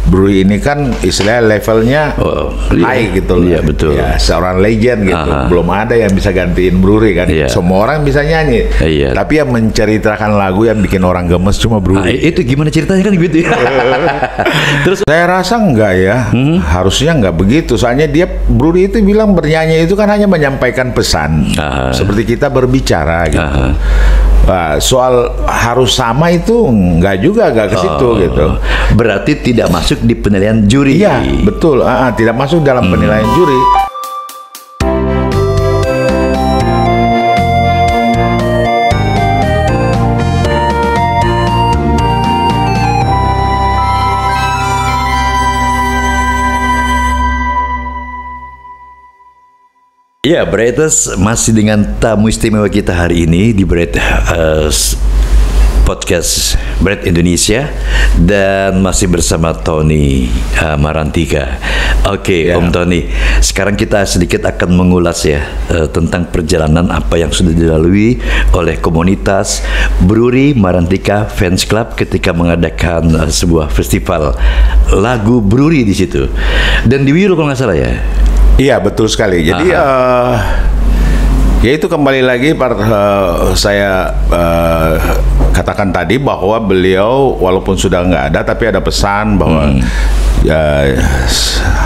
Bruri ini kan istilahnya levelnya high gitu loh. Iya, betul. Ya, seorang legend gitu. Belum ada yang bisa gantiin Bruri kan. Semua orang bisa nyanyi. Tapi yang menceritakan lagu yang bikin orang gemes cuma Bruri. Itu gimana ceritanya kan gitu ya? Terus saya rasa enggak ya. Harusnya enggak begitu. Soalnya Bruri itu bilang bernyanyi itu kan hanya menyampaikan pesan. Seperti kita berbicara gitu. Soal harus sama itu enggak ke situ gitu. Berarti tidak masuk di penilaian juri. Iya, betul. Tidak masuk dalam penilaian juri. Ya, Breiters masih dengan tamu istimewa kita hari ini di podcast Breit Indonesia dan masih bersama Tony Marantika. Oke, Om Tony, sekarang kita sedikit akan mengulas ya tentang perjalanan apa yang sudah dilalui oleh komunitas Bruri Marantika Fans Club ketika mengadakan sebuah festival lagu Bruri di situ. Dan di Wiro kalau nggak salah ya. Iya, betul sekali. Jadi ya itu kembali lagi saya katakan tadi bahwa beliau walaupun sudah nggak ada tapi ada pesan bahwa ya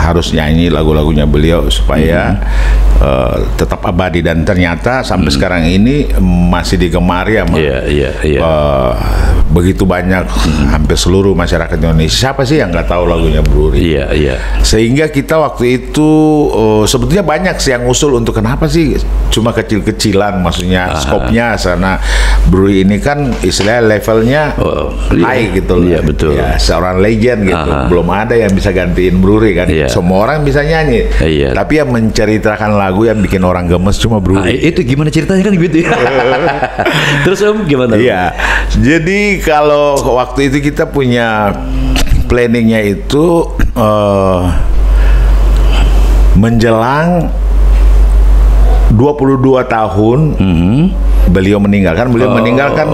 harus nyanyi lagu-lagunya beliau supaya tetap abadi, dan ternyata sampai sekarang ini masih digemari sama begitu banyak, hampir seluruh masyarakat Indonesia. Siapa sih yang nggak tahu lagunya Bruri? Sehingga kita waktu itu sebetulnya banyak sih yang usul untuk kenapa sih cuma kecil-kecilan, maksudnya skopnya, karena Bruri ini kan istilahnya levelnya high gitu loh. Iya, betul. Ya, seorang legend gitu. Belum ada yang bisa gantiin Bruri kan. Semua orang bisa nyanyi. Tapi yang menceritakan lagu yang bikin orang gemes cuma Bruri. Itu gimana ceritanya kan gitu ya? Terus Om gimana? Iya. Jadi kalau waktu itu kita punya planningnya itu menjelang 22 tahun beliau meninggalkan. Beliau meninggalkan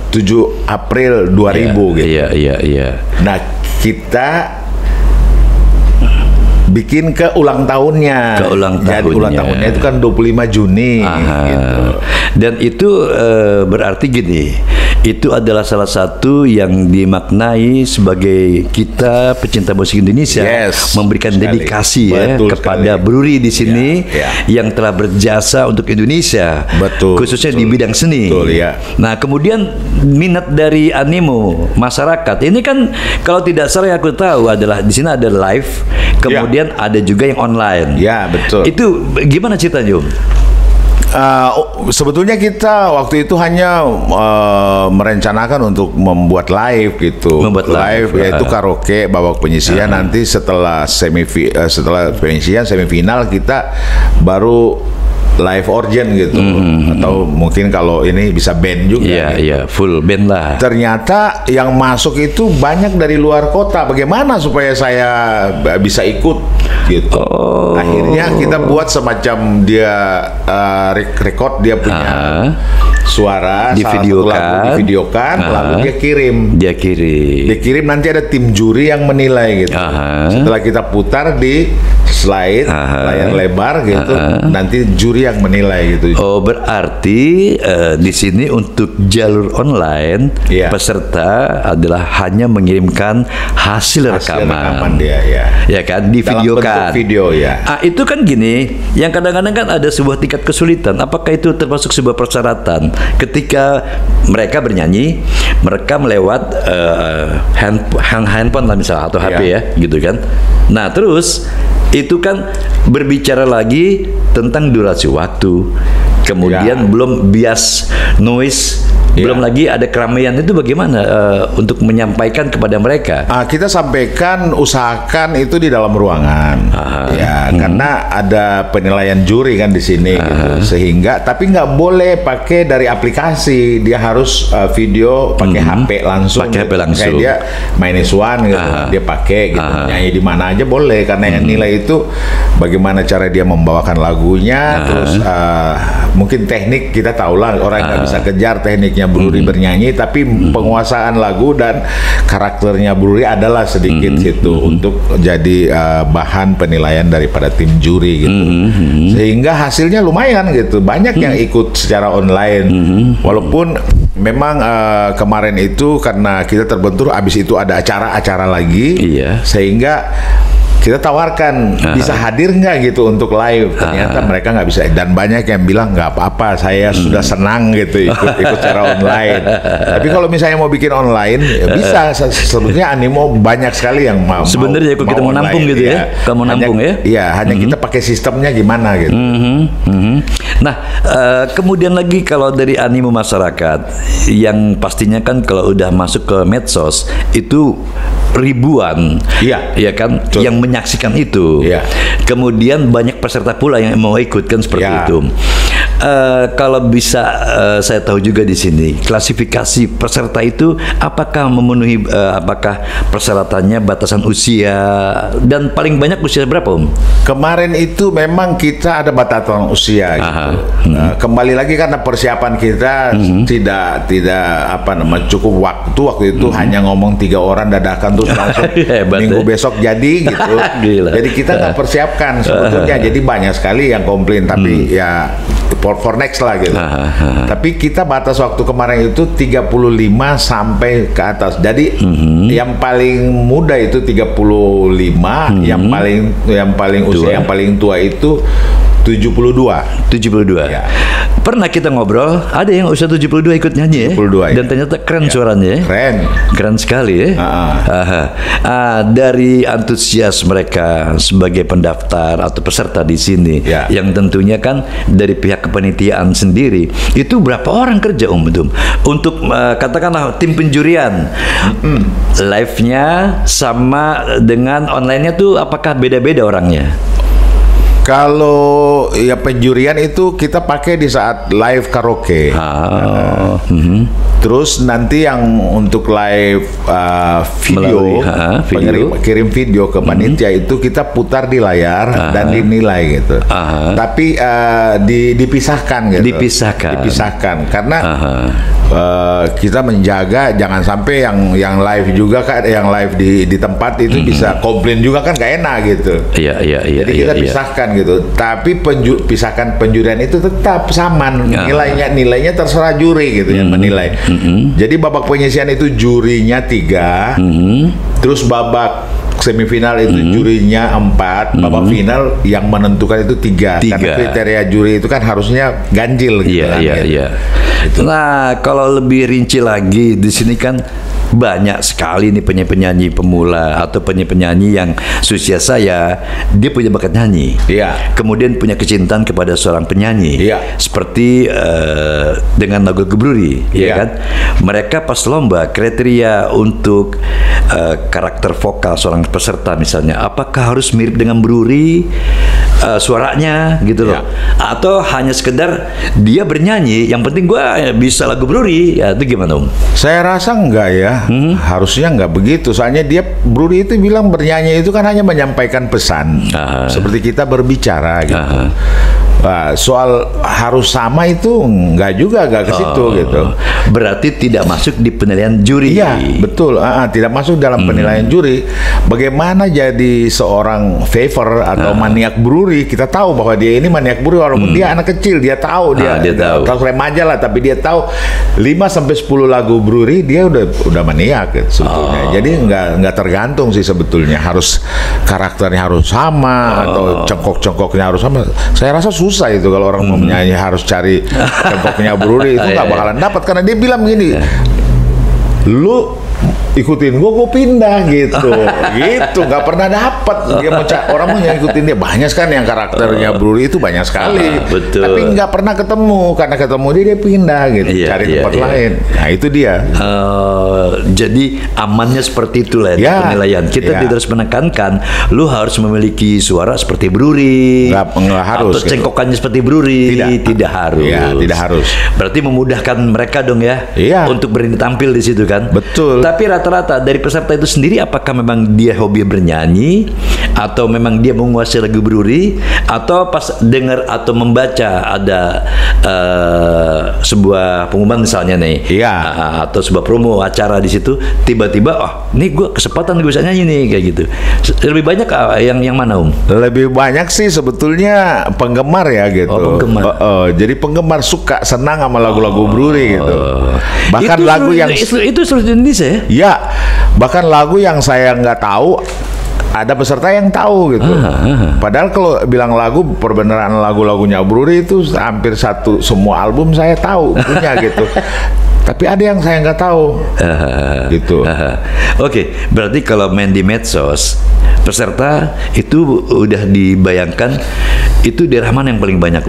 7 April 2000 gitu. Iya. Nah, kita bikin ke ulang tahunnya. Jadi ulang tahunnya itu kan 25 Juni gitu. Dan itu berarti gini, itu adalah salah satu yang dimaknai sebagai kita pecinta musik Indonesia memberikan dedikasi kepada Bruri di sini yang telah berjasa untuk Indonesia, khususnya di bidang seni. Nah, kemudian minat dari animo masyarakat ini kan kalau tidak salah yang aku tahu adalah di sini ada live, kemudian ada juga yang online. Ya, betul. Itu gimana ceritanya, Om? Sebetulnya kita waktu itu hanya merencanakan untuk membuat live gitu. Membuat live yaitu karaoke, babak penyisihan. Nanti setelah penyisihan semifinal kita baru live organ gitu, atau mungkin kalau ini bisa band juga. Iya, full band lah. Ternyata yang masuk itu banyak dari luar kota. Bagaimana supaya saya bisa ikut gitu? Akhirnya kita buat semacam dia record dia punya suara, divideokan, lalu dia kirim. Nanti ada tim juri yang menilai gitu. Setelah kita putar di slide layar lebar gitu, nanti juri yang menilai gitu. Berarti di sini untuk jalur online peserta adalah hanya mengirimkan hasil rekaman dia, ya kan, divideokan. Video itu kan gini, yang kadang-kadang kan ada sebuah tingkat kesulitan. Apakah itu termasuk sebuah persyaratan ketika mereka bernyanyi, merekam lewat handphone lah misalnya atau HP ya, gitu kan? Nah, terus itu kan berbicara lagi tentang durasi waktu, kemudian belum bias noise, belum lagi ada keramaian. Itu bagaimana untuk menyampaikan kepada mereka? Kita sampaikan, usahakan itu di dalam ruangan, karena ada penilaian juri kan di sini, gitu. Sehingga tapi nggak boleh pakai dari aplikasi, dia harus video pakai HP langsung. Kayak dia minus one gitu, dia pakai gitu, nyanyi di mana aja boleh, karena yang nilai itu bagaimana cara dia membawakan lagunya, terus mungkin teknik kita tahu lah, orang nggak bisa kejar tekniknya hanya Bruri bernyanyi, tapi penguasaan lagu dan karakternya Bruri adalah sedikit situ untuk jadi bahan penilaian daripada tim juri gitu. Sehingga hasilnya lumayan gitu. Banyak yang ikut secara online. Walaupun memang kemarin itu karena kita terbentur, abis itu ada acara-acara lagi, sehingga kita tawarkan bisa hadir nggak gitu untuk live. Ternyata mereka nggak bisa, dan banyak yang bilang nggak apa-apa, saya sudah senang gitu ikut secara online. Tapi kalau misalnya mau bikin online ya bisa. Sebetulnya Animo banyak sekali yang mau. Sebenarnya kalau kita mau nampung gitu ya, kamu nampung ya? Iya, hanya kita pakai sistemnya gimana gitu. Nah, kemudian lagi kalau dari animo masyarakat yang pastinya kan kalau udah masuk ke medsos itu ribuan, ya kan, yang menyaksikan itu. Kemudian banyak peserta pula yang mau ikut kan seperti itu. Kalau bisa saya tahu juga di sini klasifikasi peserta itu apakah memenuhi apakah persyaratannya batasan usia dan paling banyak usia berapa Om? Kemarin itu memang kita ada batasan usia gitu. Kembali lagi karena persiapan kita tidak apa namanya cukup waktu itu hanya ngomong 3 orang dadakan terus langsung minggu besok jadi gitu. Jadi kita nggak persiapkan sebetulnya, jadi banyak sekali yang komplain, tapi ya for next lah gitu. Tapi kita batas waktu kemarin itu 35 sampai ke atas. Jadi yang paling muda itu 35, yang paling usia yang paling tua itu 72. Ya. Pernah kita ngobrol, ada yang usia 72 ikut nyanyi 72, dan ternyata keren suaranya. Keren sekali ya. Dari antusias mereka sebagai pendaftar atau peserta di sini, yang tentunya kan dari pihak kepanitiaan sendiri, itu berapa orang kerja untuk katakanlah tim penjurian, live-nya sama dengan online-nya tuh apakah beda-beda orangnya? Kalau ya penjurian itu kita pakai di saat live karaoke. Terus nanti yang untuk live video, kirim video ke panitia itu kita putar di layar dan dinilai gitu. Tapi dipisahkan gitu. Dipisahkan karena kita menjaga jangan sampai yang live juga kan, yang live di tempat itu bisa komplain juga kan, gak enak gitu. Jadi kita pisahkan gitu. Tapi pisahkan penjurian itu tetap sama nilainya terserah juri gitu yang menilai. Jadi babak penyisian itu jurinya 3, terus babak semifinal itu jurinya 4, babak final yang menentukan itu 3. Karena kriteria juri itu kan harusnya ganjil gitu. Gitu. Nah, kalau lebih rinci lagi di sini kan banyak sekali nih penyanyi pemula atau penyanyi yang usia saya, dia punya bakat nyanyi, kemudian punya kecintaan kepada seorang penyanyi, seperti dengan lagu Bruri, kan? Mereka pas lomba kriteria untuk karakter vokal seorang peserta misalnya, apakah harus mirip dengan Bruri suaranya gitu loh, atau hanya sekedar dia bernyanyi, yang penting gua bisa lagu Bruri, ya itu gimana Om? Saya rasa enggak ya. Harusnya nggak begitu. Soalnya Bruri itu bilang bernyanyi itu kan hanya menyampaikan pesan, seperti kita berbicara gitu. Soal harus sama itu nggak ke situ gitu. Berarti tidak masuk di penilaian juri. Iya, betul. Tidak masuk dalam penilaian juri. Bagaimana jadi seorang favor atau maniak Bruri? Kita tahu bahwa dia ini maniak Bruri walaupun dia anak kecil, dia tahu dia tahu remaja lah, tapi dia tahu 5 sampai 10 lagu Bruri dia udah maniak gitu, sebetulnya. Jadi nggak tergantung sih sebetulnya harus karakternya harus sama atau cengkok-cengkoknya harus sama. Saya rasa susah itu kalau orang mau menyanyi harus cari cengkoknya Bruri, itu nggak bakalan dapat karena dia bilang begini, lu ikutin gue pindah gitu, nggak pernah dapat. Dia mau orang mau ikutin dia, banyak kan yang karakternya Bruri itu banyak sekali, tapi nggak pernah ketemu, karena ketemu dia pindah gitu, cari tempat lain. Nah itu dia. Jadi amannya seperti itulah penilaian. Kita tidak harus menekankan, lu harus memiliki suara seperti Bruri, nggak harus. Atau cengkokannya seperti Bruri, tidak harus. Tidak harus. Berarti memudahkan mereka dong ya, untuk berani tampil di situ kan. Betul. Tapi rata-rata dari peserta itu sendiri, apakah memang dia hobi bernyanyi atau memang dia menguasai lagu Bruri, atau pas dengar atau membaca ada sebuah pengumuman misalnya nih, atau sebuah promo acara di situ, tiba-tiba nih gue kesempatan gue bisa nyanyi nih kayak gitu. Lebih banyak yang mana Lebih banyak sih sebetulnya penggemar ya gitu. Penggemar. Jadi penggemar suka senang sama lagu-lagu Bruri gitu. Bahkan itu lagu yang itu seluruh Indonesia ya? Ya, bahkan lagu yang saya nggak tahu ada peserta yang tahu gitu. Padahal kalau bilang lagu, perbenaran lagu-lagunya Bruri itu hampir semua album saya tahu punya gitu. Tapi ada yang saya nggak tahu gitu. Oke, berarti kalau main di medsos, peserta itu udah dibayangkan itu daerah mana yang paling banyak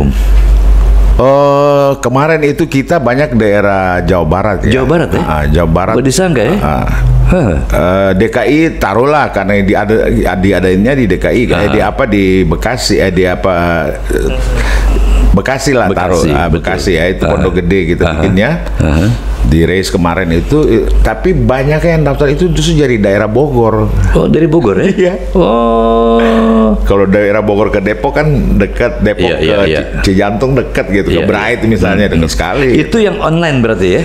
Kemarin itu kita banyak daerah Jawa Barat ya. Jawa Barat ya? Jawa Barat. Disangka ya? DKI taruhlah karena diadainnya di DKI, di Bekasi, Bekasi lah, taruh Bekasi ya, itu Pondok Gede gitu bikinnya. Di race kemarin itu, tapi banyak yang daftar itu justru dari daerah Bogor. Oh, dari Bogor ya? Iya. Kalau daerah Bogor ke Depok kan dekat, Depok ke Cijantung dekat gitu, ke Bright misalnya dekat sekali. Itu yang online berarti ya?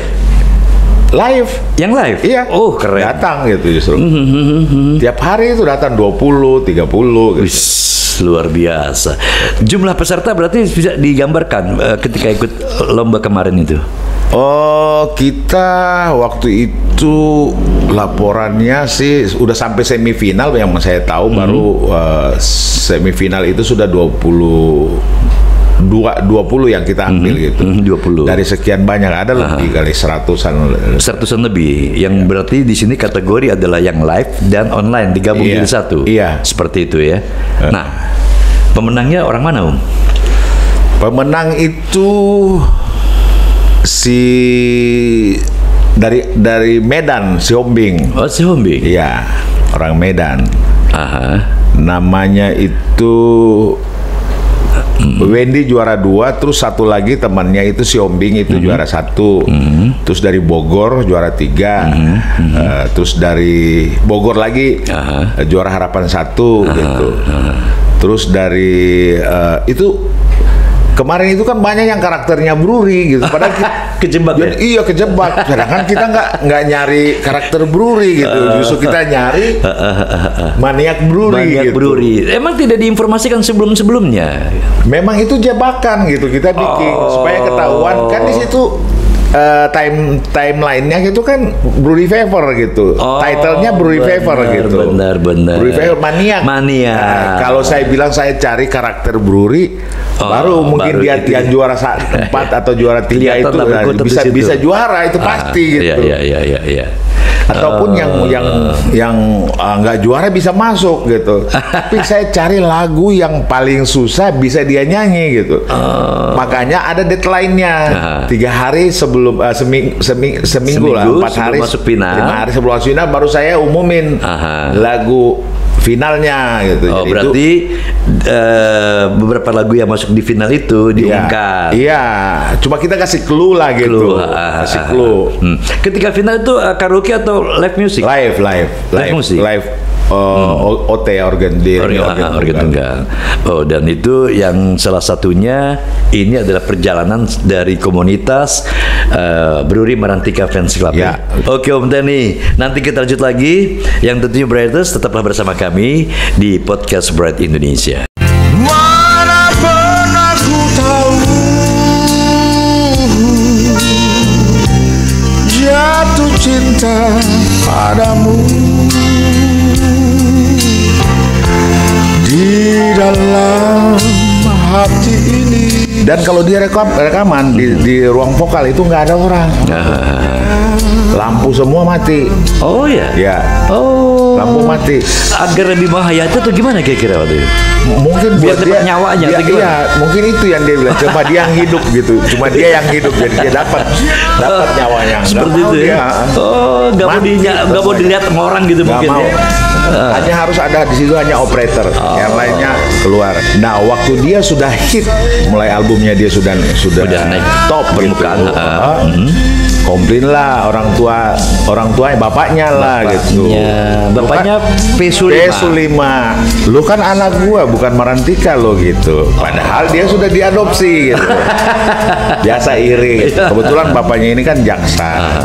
Live. Yang live? Iya. Oh, keren. Datang gitu justru. Tiap hari itu datang 20, 30 gitu. Luar biasa. Jumlah peserta berarti bisa digambarkan ketika ikut lomba kemarin itu? Kita waktu itu laporannya sih udah sampai semifinal yang saya tahu. Baru semifinal itu sudah 20 yang kita ambil gitu. 20. Dari sekian banyak ada lebih kali 100-an lebih. Yang berarti di sini kategori adalah yang live dan online digabung jadi satu. Iya. Seperti itu ya. Nah, pemenangnya orang mana, Pemenang itu dari Medan, si Hombing. Oh, si Hombing. Iya, orang Medan. Namanya itu Wendy juara 2, terus satu lagi temannya itu si Hombing itu juara 1. Terus dari Bogor juara 3. Terus dari Bogor lagi juara harapan 1 gitu. Terus dari itu kemarin itu kan banyak yang karakternya Bruri gitu, padahal kejebak ya? Iya, kejebak. Sedangkan kita nggak nyari karakter Bruri gitu, justru kita nyari maniak Bruri. Maniak gitu. Bruri. Emang tidak diinformasikan sebelumnya? Memang itu jebakan gitu, kita bikin supaya ketahuan kan di situ. Timeline-nya gitu kan Bruri Fever gitu. Title-nya Bruri Fever gitu. Benar. Bruri Fever maniak. Nah, kalau saya bilang saya cari karakter Bruri, baru mungkin dia juara 4 atau juara 3 itu bisa juara itu pasti gitu. Iya. Ataupun yang nggak juara bisa masuk gitu. Tapi saya cari lagu yang paling susah bisa dia nyanyi gitu. Makanya ada deadline-nya 3 hari sebelum seminggu lah, 4 hari masuk final. 5 hari sebelum masuk final baru saya umumin lagu finalnya gitu. Oh, jadi berarti beberapa lagu yang masuk di final itu diungkap. Iya, cuma kita kasih clue lah gitu. Kasih clue. Ketika final itu karaoke atau live music? Live musik. Live OT organ tunggal. Oh, dan itu yang salah satunya ini adalah perjalanan dari komunitas Bruri Marantika Fans Club. Ya. Oke, Om Tani, nanti kita lanjut lagi. Yang tentunya Brighters tetaplah bersama kami di podcast Bright Indonesia. Mana pernah ku tahu jatuh cinta padamu di dalam hati ini. Dan kalau dia rekaman di ruang vokal itu nggak ada orang. Lampu semua mati. Oh ya? Ya. Oh. Lampu mati. Agar lebih menghayati atau gimana kira-kira waktu itu? Mungkin biar dapat nyawanya. Iya, mungkin itu yang dia bilang. Cuma dia yang hidup gitu. Cuma dia yang hidup, jadi dia dapat nyawanya. Seperti itu ya. Oh, nggak mau dilihat sama orang gitu mungkin ya. Hanya harus ada di situ hanya operator. Yang lainnya keluar. Nah, waktu dia sudah hit, mulai albumnya dia sudah naik top permukaan. Komplain lah orang tuanya, bapaknya lah gitu. Bapaknya P5. Lu kan anak gua, bukan Marantika lo gitu. Padahal dia sudah diadopsi gitu. Biasa iri gitu. Kebetulan bapaknya ini kan jaksa.